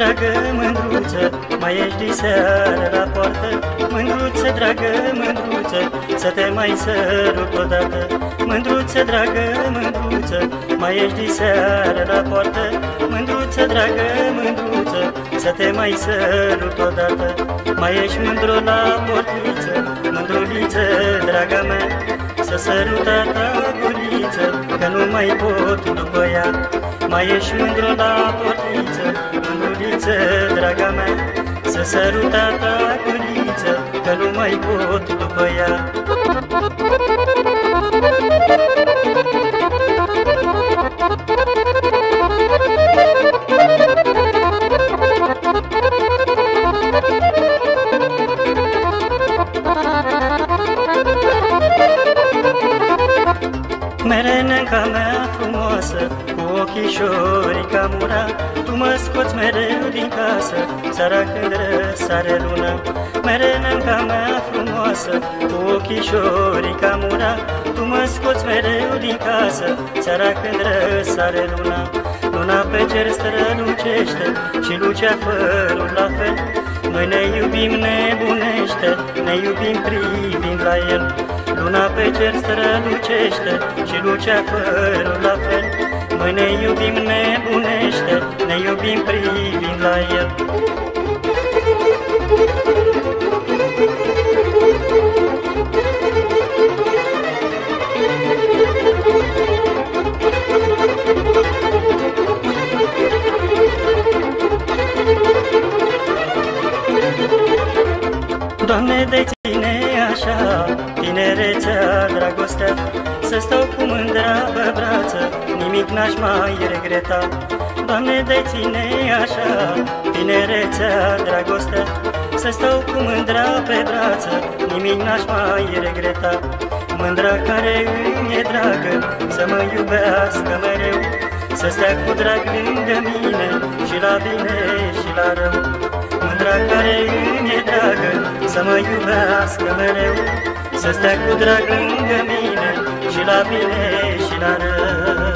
dragă, mândruță, mai ești diseară la poartă. Mândruță, dragă, mândruță, să te mai sărut odată. Mândruță, dragă, mândruță, mai ești diseară la poartă. Mândruță, dragă, mândruță, să te mai sărut odată. Mai ești mândru la portiță, mândruliță, draga mea, să săruta ta guriță, că nu mai pot după ea. Mai ești mândru la portiță, mândruliță, draga mea, să săruta ta guriță, că nu mai pot după ea. Merenenca mea frumoasă, cu ochișorii ca mura, tu mă scoți mereu din casă, seara când răsare luna. Merenenca mea frumoasă, cu ochișorii ca mura, tu mă scoți mereu din casă, seara când răsare luna. Luna pe cer strălucește și luceafărul la fel. Noi ne iubim nebunește, ne iubim privind la el. Luna pe cer strălucește și luceafărul la fel. Noi ne iubim nebunește, ne iubim privind la el. Doamne, de ține așa tinerețea, dragostea, să stau cu mândra pe brață, nimic n-aș mai regreta. Doamne, de ține așa tinerețea, dragostea, să stau cu mândra pe brață, nimic n-aș mai regreta. Mândra care îmi e dragă, să mă iubească mereu, să stea cu drag lângă mine, și la bine și la rău. Mândra care îmi e dragă, să mă iubească mereu, să stea cu drag lângă mine, și la bine și la rău.